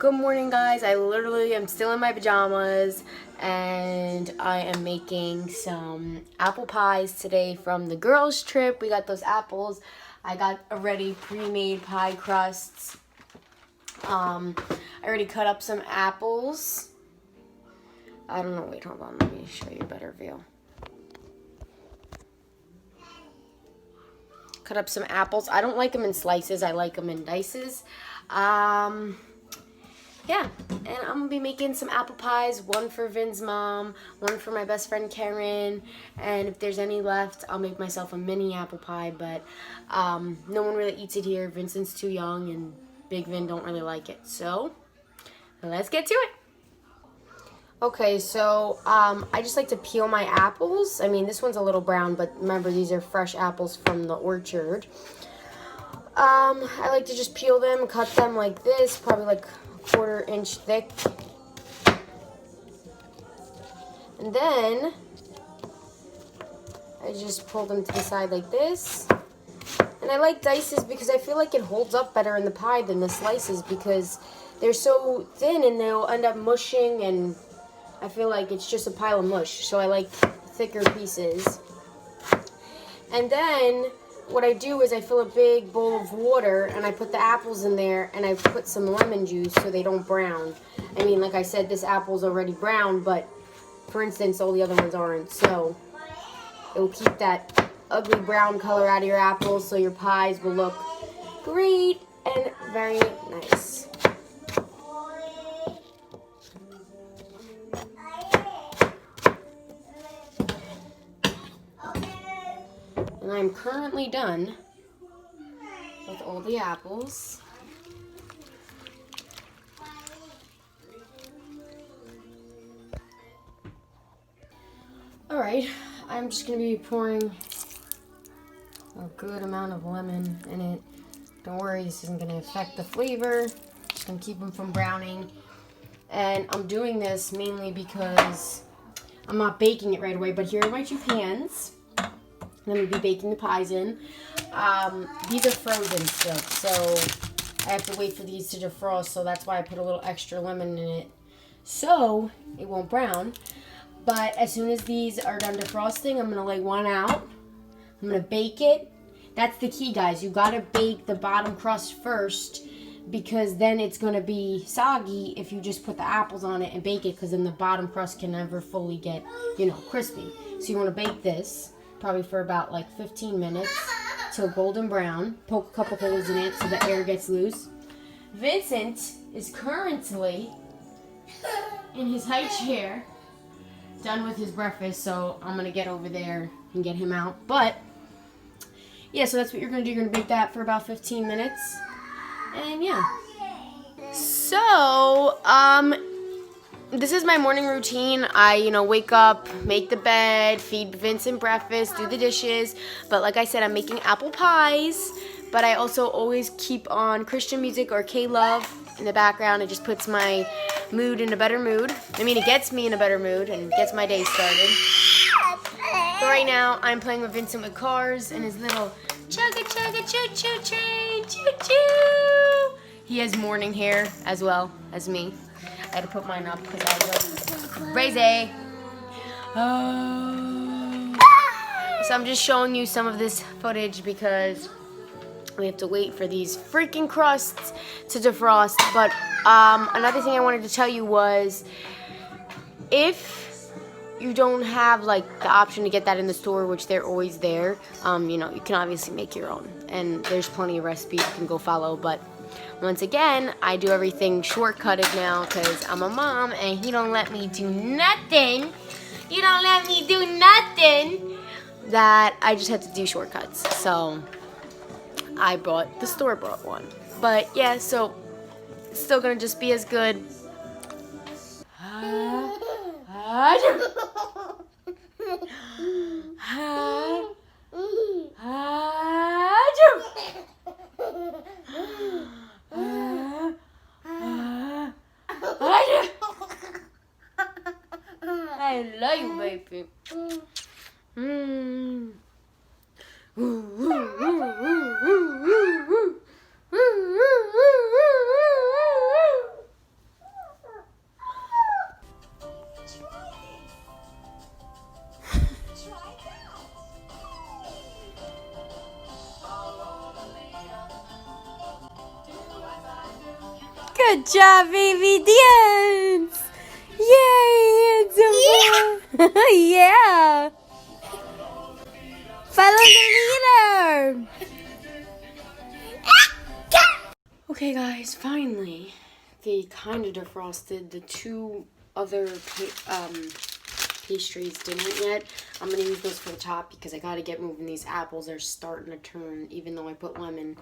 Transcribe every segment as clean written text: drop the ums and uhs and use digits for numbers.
Good morning, guys. I literally am still in my pajamas and I am making some apple pies today from the girls' trip. We got those apples. I got already pre-made pie crusts. I already cut up some apples. I don't know. Wait, hold on. Let me show you a better view. Cut up some apples. I don't like them in slices. I like them in dices. Yeah, and I'm going to be making some apple pies, one for Vin's mom, one for my best friend Karen, and if there's any left, I'll make myself a mini apple pie, but no one really eats it here. Vincent's too young, and Big Vin don't really like it, so let's get to it. Okay, so I just like to peel my apples. I mean, this one's a little brown, but remember, these are fresh apples from the orchard. I like to just peel them, cut them like this, probably like 1/4 inch thick. And then I just pull them to the side like this. And I like dices because I feel like it holds up better in the pie than the slices because they're so thin and they'll end up mushing, and I feel like it's just a pile of mush. So I like thicker pieces. And then what I do is I fill a big bowl of water and I put the apples in there and I put some lemon juice so they don't brown. I mean, like I said, this apple's already brown, but for instance, all the other ones aren't. So it will keep that ugly brown color out of your apples so your pies will look great and very nice. And I'm currently done with all the apples. Alright, I'm just going to be pouring a good amount of lemon in it. Don't worry, this isn't going to affect the flavor. Just going to keep them from browning. And I'm doing this mainly because I'm not baking it right away, but here are my 2 pans. I'm going to be baking the pies in. These are frozen still, so I have to wait for these to defrost, so that's why I put a little extra lemon in it, so it won't brown. But as soon as these are done defrosting, I'm going to lay one out. I'm going to bake it. That's the key, guys. You got to bake the bottom crust first, because then it's going to be soggy if you just put the apples on it and bake it, because then the bottom crust can never fully get, crispy. So you want to bake this probably for about like 15 minutes till golden brown. Poke a couple holes in it so the air gets loose. Vincent is currently in his high chair, done with his breakfast, so I'm going to get over there and get him out. But yeah, so that's what you're going to do. You're going to bake that for about 15 minutes. And yeah. So, this is my morning routine. I, wake up, make the bed, feed Vincent breakfast, do the dishes. But like I said, I'm making apple pies. But I also always keep on Christian music or K-Love in the background. It just puts my mood in a better mood. I mean, it gets me in a better mood and gets my day started. But right now, I'm playing with Vincent with cars and his little chugga-chugga-choo-choo train, choo-choo. He has morning hair as well as me. I had to put mine up because I was crazy. So I'm just showing you some of this footage because we have to wait for these freaking crusts to defrost. But another thing I wanted to tell you was, if you don't have like the option to get that in the store, which they're always there, you can obviously make your own. And there's plenty of recipes you can go follow. But once again, I do everything shortcutted now because I'm a mom and he don't let me do nothing. You don't let me do nothing. That I just had to do shortcuts. So I bought the store-bought one. But yeah, so it's still gonna just be as good. I love you, baby. Good job, baby. Dance. Yay, handsome boy. Yeah. Follow the leader. Okay, guys, finally, they kind of defrosted. The two other pastries didn't yet. I'm going to use those for the top because I got to get moving. These apples are starting to turn, even though I put lemon.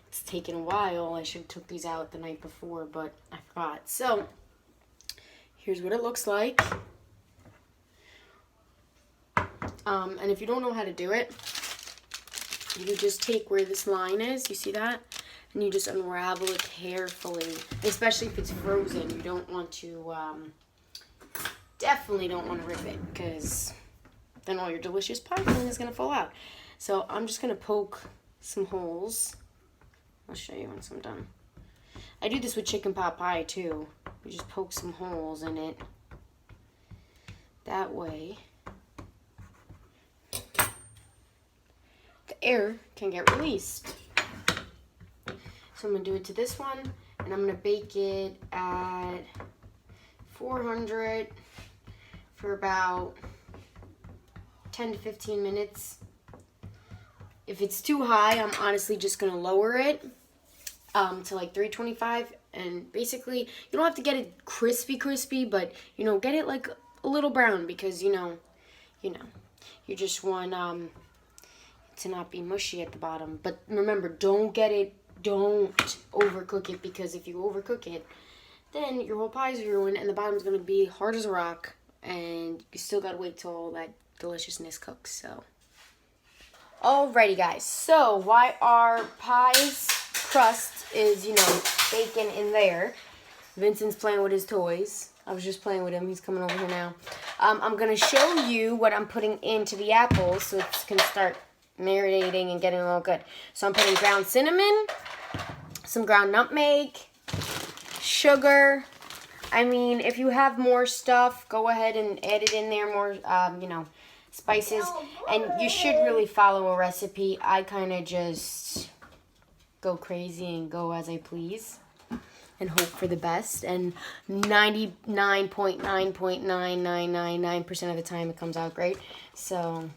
It's taken a while. I should have took these out the night before, but I forgot. So, here's what it looks like. And if you don't know how to do it, you just take where this line is. You see that? And you just unravel it carefully, especially if it's frozen. You don't want to, definitely don't want to rip it, because then all your delicious pie filling is going to fall out. So I'm just going to poke some holes. I'll show you once I'm done. I do this with chicken pot pie too. You just poke some holes in it. That way, the air can get released. So I'm going to do it to this one, and I'm going to bake it at 400 for about 10 to 15 minutes. If it's too high, I'm honestly just going to lower it to like 325. And basically, you don't have to get it crispy, but, you know, get it like a little brown because, you you just want to not be mushy at the bottom. But remember, don't overcook it, because if you overcook it, then your whole pie is ruined and the bottom's going to be hard as a rock, and you still got to wait till all that deliciousness cooks. So, alrighty guys, so while our pie's crust is, baking in there, Vincent's playing with his toys. I was just playing with him. He's coming over here now. I'm going to show you what I'm putting into the apples so it can start marinating and getting all good. So I'm putting ground cinnamon, some ground nutmeg, sugar. I mean, if you have more stuff, go ahead and add it in there, more, spices. And you should really follow a recipe. I kind of just go crazy and go as I please and hope for the best. And 99.99999% of the time it comes out great. So,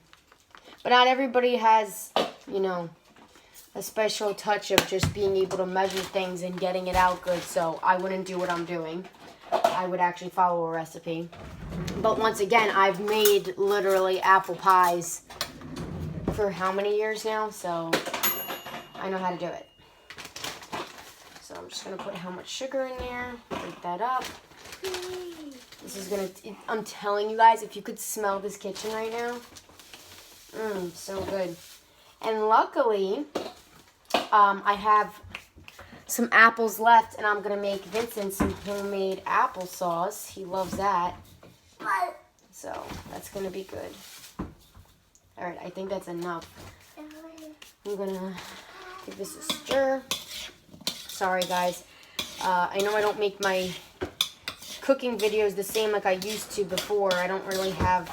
but not everybody has, a special touch of just being able to measure things and getting it out good. So I wouldn't do what I'm doing. I would actually follow a recipe. But once again, I've made literally apple pies for how many years now? So I know how to do it. So I'm just going to put how much sugar in there. Break that up. This is going to, I'm telling you guys, if you could smell this kitchen right now. So good. And luckily, I have some apples left, and I'm going to make Vincent some homemade applesauce. He loves that. So that's going to be good. All right, I think that's enough. I'm going to give this a stir. Sorry, guys. I know I don't make my cooking videos the same like I used to before. I don't really have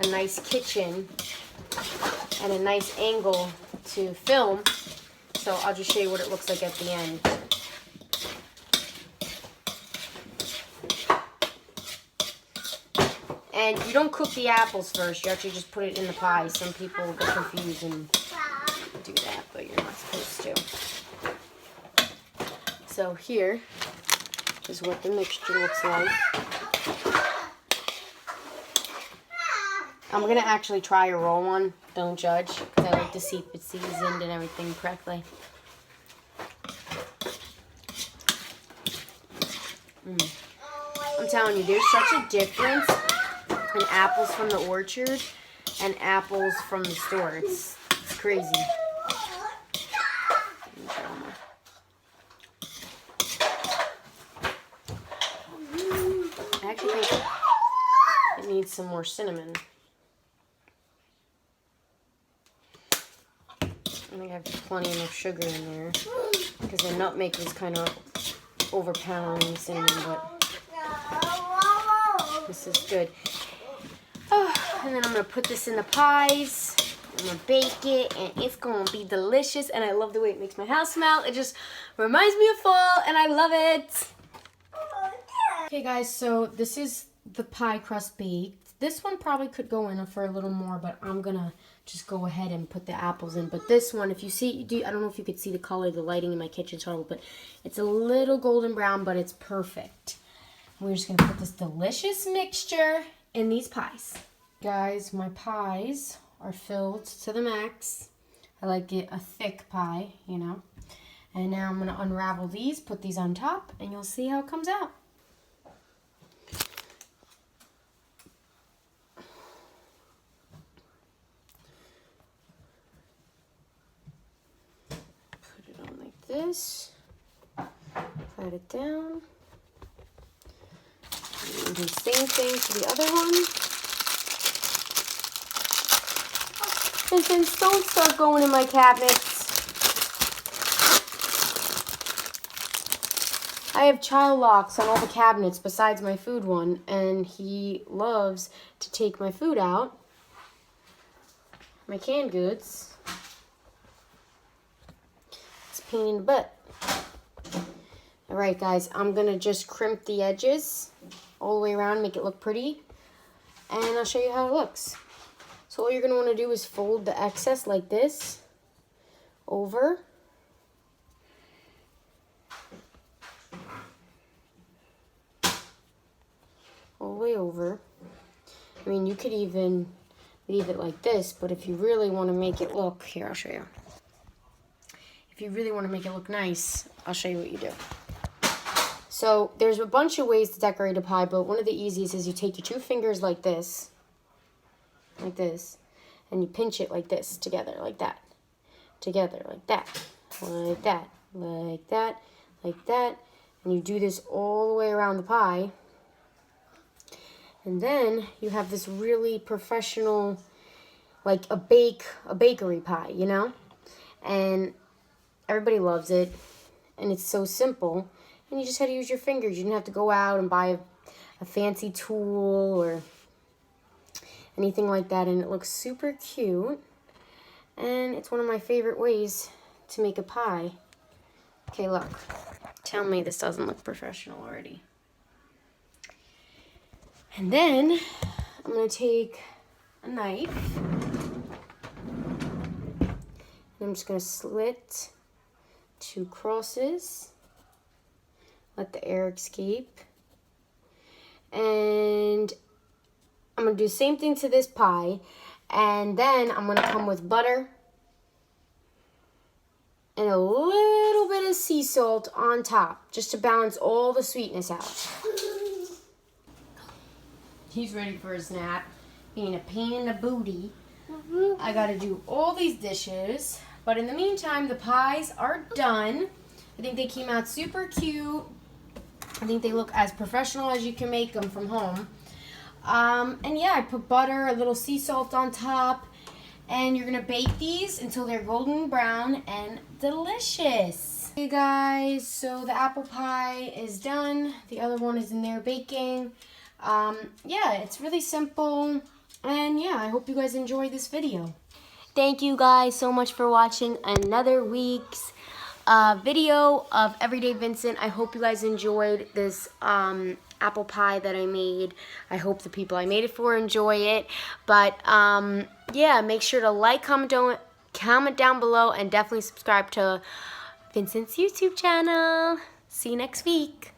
a nice kitchen and a nice angle to film, so I'll just show you what it looks like at the end. And you don't cook the apples first, you actually just put it in the pie. Some people get confused and do that, but you're not supposed to. So here is what the mixture looks like. I'm going to actually try a raw one. Don't judge, because I like to see if it's seasoned and everything correctly. I'm telling you, there's such a difference in apples from the orchard and apples from the store. It's crazy. I actually think it needs some more cinnamon. I think I have plenty enough sugar in there because the nutmeg was kind of overpowering the cinnamon, but this is good. Oh, and then I'm going to put this in the pies. I'm going to bake it, and it's going to be delicious, and I love the way it makes my house smell. It just Reminds me of fall, and I love it. Okay, guys, so this is the pie crust baked. This one probably could go in for a little more, but I'm gonna just go ahead and put the apples in. But this one, if you see, I don't know if you could see the color, the lighting in my kitchen's horrible, but it's a little golden brown, but it's perfect. We're just gonna put this delicious mixture in these pies. Guys, my pies are filled to the max. I like it a thick pie, you know. And now I'm gonna unravel these, put these on top, and you'll see how it comes out. Put it on like this. Pat it down. And do the same thing to the other one. And then don't start going in my cabinets. I have child locks on all the cabinets besides my food one, and he loves to take my food out, my canned goods. It's a pain in the butt. Alright guys, I'm going to just crimp the edges all the way around, make it look pretty, and I'll show you how it looks. So all you're going to want to do is fold the excess like this over. All the way over. I mean, you could even leave it like this, but if you really want to make it look, here, I'll show you. If you really want to make it look nice, I'll show you what you do. So there's a bunch of ways to decorate a pie, but one of the easiest is you take your 2 fingers like this, and you pinch it like this, together, like that, together, like that, like that, like that, like that, and you do this all the way around the pie. And then you have this really professional, like a bakery pie, you know? And everybody loves it. And it's so simple. And you just had to use your fingers. You didn't have to go out and buy a fancy tool or anything like that. And it looks super cute. And it's one of my favorite ways to make a pie. Okay, look. Tell me this doesn't look professional already. And then I'm going to take a knife, and I'm just going to slit 2 crosses, let the air escape, and I'm going to do the same thing to this pie, and then I'm going to come with butter and a little bit of sea salt on top, just to balance all the sweetness out. He's ready for his nap, being a pain in the booty. I gotta do all these dishes, but in the meantime, the pies are done. I think they came out super cute. I think they look as professional as you can make them from home. And yeah, I put butter, a little sea salt on top, and you're gonna bake these until they're golden brown and delicious. Hey guys, so the apple pie is done. The other one is in there baking. Yeah, it's really simple, and yeah, I hope you guys enjoyed this video. Thank you guys so much for watching another week's video of Everyday Vincent. I hope you guys enjoyed this apple pie that I made. I hope the people I made it for enjoy it, but yeah, make sure to like, comment down below, and definitely subscribe to Vincent's YouTube channel. See you next week.